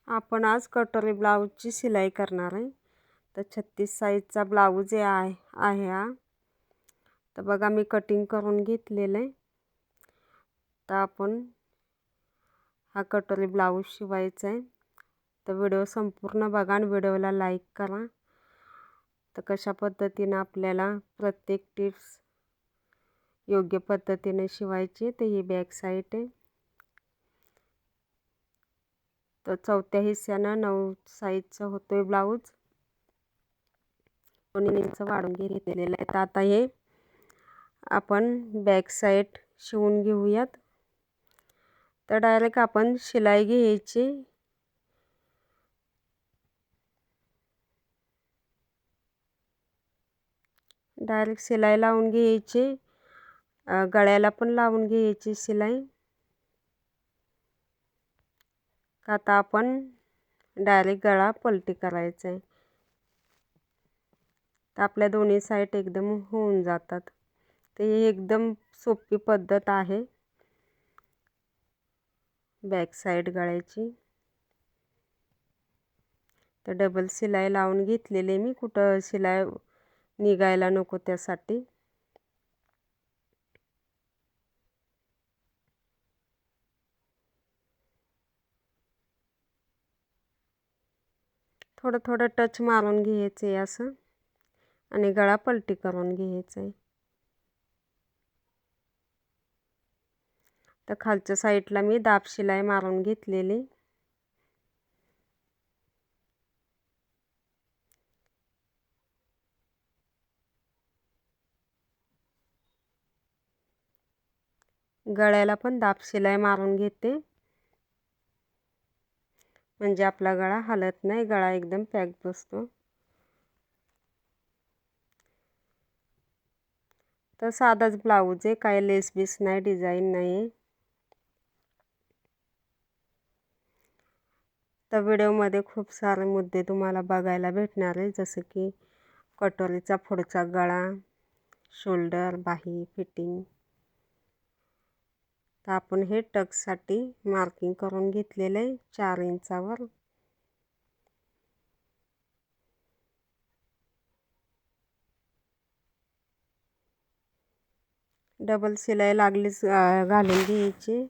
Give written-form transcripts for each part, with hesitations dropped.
आपण आज कटोरी ब्लाऊजची शिलाई करणार आहे। तर 36 साईजचा ब्लाऊज आहे हा। तर बघा मी कटिंग करून घेतलेलं आहे। तर आपण हा कटोरी ब्लाऊज शिवायचा आहे। तर व्हिडिओ संपूर्ण बघा आणि व्हिडिओला लाईक करा। तर कशा पद्धतीने आपल्याला प्रत्येक टिप्स योग्य पद्धतीने शिवायची। तर ही बॅक साईड आहे। तर चौथ्या हिस्स्यानं 9 साईजचा होतोय ब्लाऊज। 2 इंच वाढून घेतलेलं आहे। तर आता हे आपण बॅक साईड शिवून घेऊयात। तर डायरेक्ट आपण शिलाई घ्यायची। डायरेक्ट शिलाई लावून घ्यायची। गळ्याला पण लावून घ्यायची शिलाई। आता आपण डायरेक्ट गळा पलटी करायचा आहे। तर आपल्या दोन्ही साईड एकदम होऊन जातात। तर ही एकदम सोपी पद्धत आहे बॅक साईड गळ्याची। तर डबल शिलाई लावून घेतलेली मी, कुठं शिलाई निघायला नको त्यासाठी। थोडं थोडं टच मारून घ्यायचं आहे असं आणि गळा पलटी करून घ्यायचा आहे। तर खालच्या साईडला मी दाब शिलाई मारून घेतलेली। गळ्याला पण दाब शिलाई मारून घेते, म्हणजे आपला गळा हलत नाही, गळा एकदम पॅक बसतो। तर साधाच ब्लाऊज आहे, काय लेस बीस नाही, डिझाईन नाही। तर व्हिडिओमध्ये खूप सारे मुद्दे तुम्हाला बघायला भेटणार आहे, जसं की कटोरीचा पुढचा गळा, शोल्डर, बाही, फिटिंग। तर आपण हे टक्ससाठी मार्किंग करून घेतलेलं आहे 4 इंचावर। डबल शिलाई लागलीच घालून घ्यायची।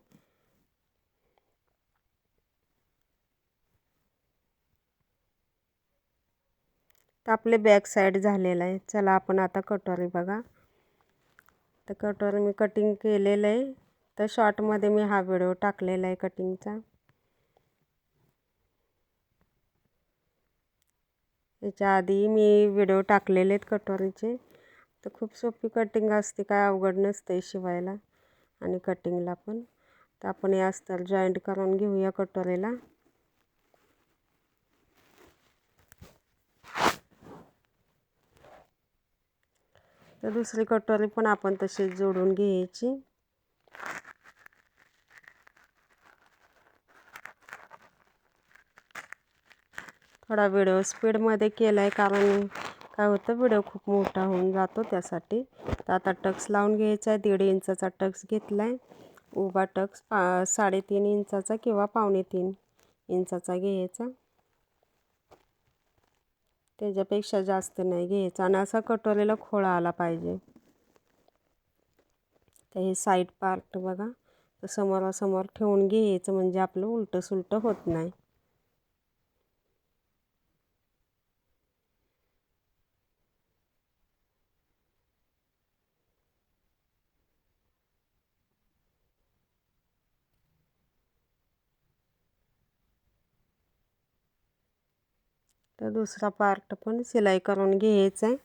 तर आपले बॅक साईड झालेलं आहे। चला आपण आता कटोरी बघा। तर कटोरी मी कटिंग केलेलं आहे। तर शॉर्टमध्ये मी हा व्हिडिओ टाकलेला आहे कटिंगचा। याच्या आधी मी व्हिडिओ टाकलेले आहेत कटोरीचे। तर खूप सोपी कटिंग असते, काय अवघड नसते शिवायला आणि कटिंगला पण। तर आपण हे अस्तर जॉईंट करून घेऊया कटोरीला। तर दुसरी कटोरी पण आपण तशीच जोडून घ्यायची। थोडा व्हिडिओ स्पीडमध्ये केला आहे, कारण काय होतं व्हिडिओ खूप मोठा होऊन जातो त्यासाठी। तर आता टक्स लावून घ्यायचा आहे। 1.5 इंचाचा टक्स घेतला आहे। उभा टक्स 3.5 इंचाचा किंवा 2.25 इंचाचा घ्यायचा, त्याच्यापेक्षा जास्त नाही घ्यायचा। आणि असा कटोरीला खोळा आला पाहिजे। तर हे साईड पार्ट बघा, तर समोरासमोर ठेवून घ्यायचं, म्हणजे आपलं उलटं सुलटं होत नाही। तर दुसरा पार्ट पण शिलाई करून घ्यायचा आहे।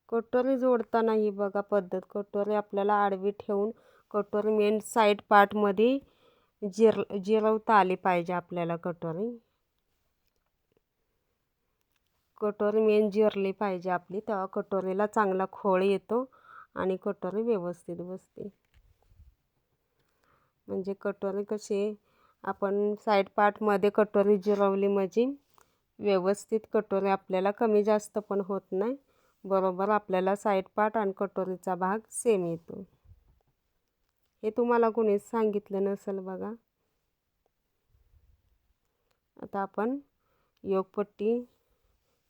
कटोरी जोडताना ही बघा पद्धत, कटोरी आपल्याला आडवी ठेवून कटोरी मेन साईड पार्टमध्ये जिरवता आली पाहिजे आपल्याला। कटोरी मेन जिरली पाहिजे आपली, तेव्हा कटोरीला चांगला खोळ येतो आणि कटोरी व्यवस्थित बसते। म्हणजे कटोरी कशी आपण साईड पार्टमध्ये कटोरी जिरवली म्हणजे व्यवस्थित कटोरी आपल्याला कमी जास्त पण होत नाही, बरोबर आपल्याला साईड पार्ट आणि कटोरीचा भाग सेम येतो. हे तुम्हाला कोणीच सांगितलं नसेल बघा. आता आपण योगपट्टी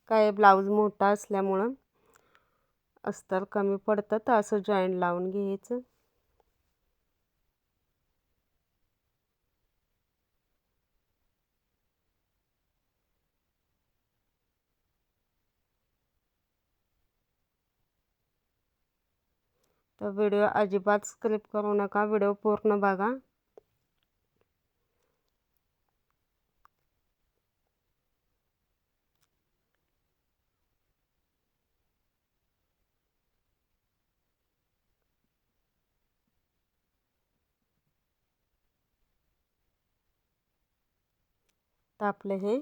काय ब्लाऊज मोठा असल्यामुळं अस्तर कमी पडतं, तर असं जॉईंट लावून घ्यायचं. तर व्हिडिओ अजिबात स्किप करू नका, व्हिडिओ पूर्ण बघा. तर आपले हे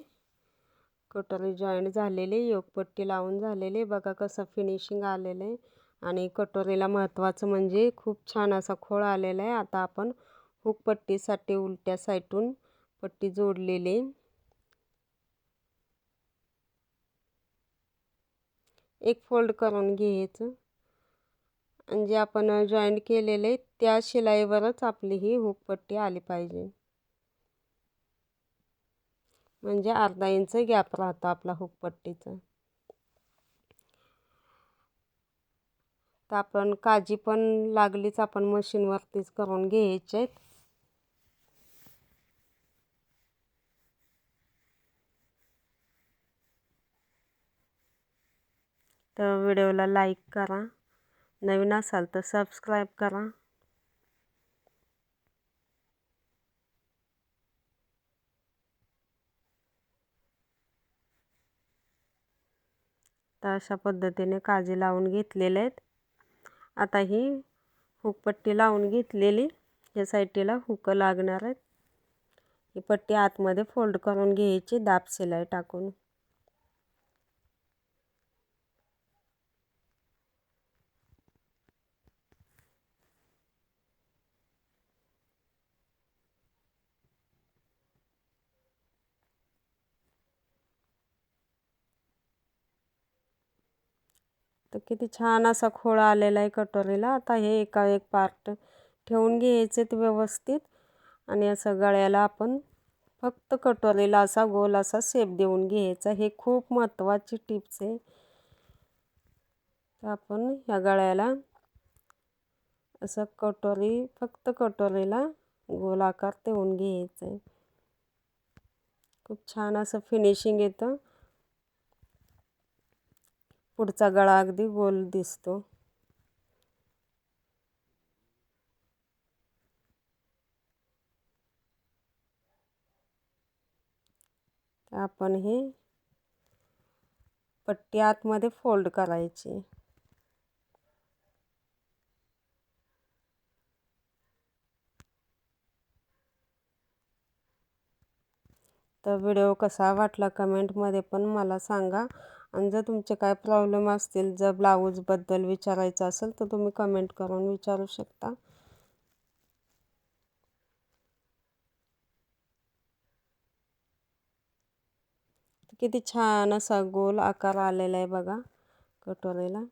कटोरी जॉईंट झालेले, योगपट्टी लावून झालेले, बघा कसं फिनिशिंग आलेलं आहे. आणि कटोरीला महत्त्वाचं म्हणजे खूप छान असा खोळ आलेला आहे. आता आपण हुक पट्टीसाठी उलट्या साईडून पट्टी जोडलेली, एक फोल्ड करून घ्यायचं आणि जे आपण जॉईंट केलेले त्या शिलाईवरच आपली ही हुक पट्टी आली पाहिजे. म्हणजे अर्धा इंच गॅप राहतो आपला हुक पट्टीचा. तर आपण काजी पण लागलीच आपण मशीनवरतीच करून घ्यायचे. तर व्हिडिओला लाईक करा, नवीन असाल तर सबस्क्राईब करा. तर अशा पद्धतीने काजी लावून घेतलेले आहेत. आता ही हुकपट्टी लावून घेतलेली, या साईडला हुक लागणार आहेत. ही पट्टी आतमध्ये फोल्ड करून घ्यायची दाब शिलाई टाकून. तर किती छान असा खोळा आलेला आहे कटोरीला. आता हे एका एक पार्ट ठेवून घ्यायचे ते व्यवस्थित आणि असं गळ्याला आपण फक्त कटोरीला असा गोल असा शेप देऊन घ्यायचा. हे खूप महत्त्वाची टिप्स आहे. तर आपण ह्या गळ्याला असं फक्त कटोरीला गोल आकार देऊन घ्यायचं आहे. खूप छान असं फिनिशिंग येतं. पुढचा गळा अगदी गोल दिसतो. तर आपण हे पट्टी आतमध्ये फोल्ड करायची. तर व्हिडिओ कसा वाटला कमेंटमध्ये पण मला सांगा. आणि जर तुमचे काय प्रॉब्लेम असतील, जर ब्लाऊजबद्दल विचारायचं असेल तर तुम्ही कमेंट करून विचारू शकता. किती छान असा गोल आकार आलेला आहे बघा कटोरीला.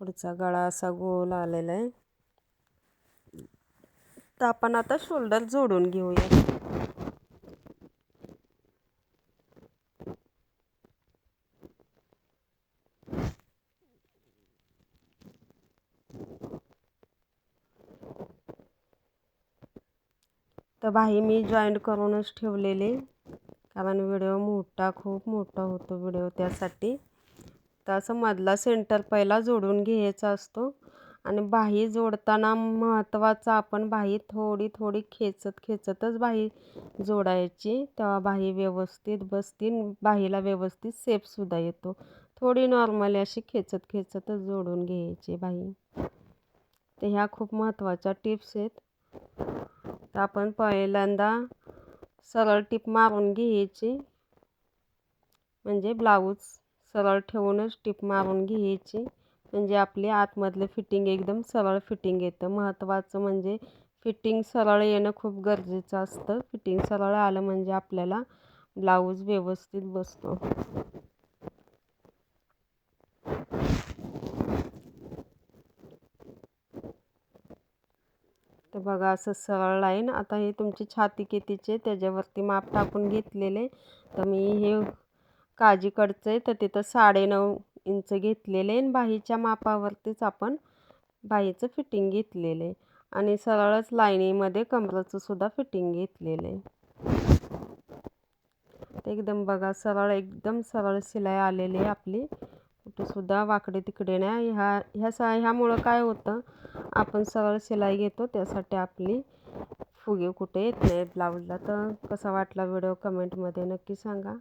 पुढचा गळा असा गोल आलेला आहे. तर आपण आता शोल्डर जोडून घेऊया. तर बाही मी जॉईंट करूनच ठेवलेले, कारण व्हिडिओ खूप मोठा होतो व्हिडिओ, त्यासाठी. तर असं मधला सेंटर पहिला जोडून घ्यायचा असतो. आणि बाही जोडताना महत्त्वाचं, आपण बाही थोडी थोडी खेचतच बाही जोडायची, तेव्हा बाही व्यवस्थित बसते. बाहीला व्यवस्थित शेपसुद्धा येतो. थोडी नॉर्मली अशी खेचतच जोडून घ्यायची बाही. तर ह्या खूप महत्त्वाच्या टिप्स आहेत. तर आपण पहिल्यांदा सरळ टिप मारून घ्यायची, म्हणजे ब्लाऊज सरळ ठेवूनच टिप मारून घ्यायची, म्हणजे आपली आतमधलं फिटिंग एकदम सरळ फिटिंग येतं. महत्त्वाचं म्हणजे फिटिंग सरळ येणं खूप गरजेचं असतं. फिटिंग सरळ आलं म्हणजे आपल्याला ब्लाऊज व्यवस्थित बसतो. तर बघा असं सरळ लाईन. आता हे तुमची छाती कितीचे त्याच्यावरती माप टाकून घेतलेले. तर मी हे काजीकडचं आहे तर तिथं 9.5 इंच घेतलेले आणि बाहीच्या मापावरतीच आपण बाहीचं फिटिंग घेतलेलं आहे आणि सरळच लाईनीमध्ये कमरेचं सुद्धा फिटिंग घेतलेलं आहे. एकदम बघा सरळ, एकदम सरळ शिलाई आलेली आहे आपली. कुठेसुद्धा वाकडे तिकडे नाही. ह्यामुळं काय होतं, आपण सरळ शिलाई घेतो त्यासाठी आपली फुगे कुठे येत नाही ब्लाऊजला. तर कसा वाटला व्हिडिओ कमेंटमध्ये नक्की सांगा.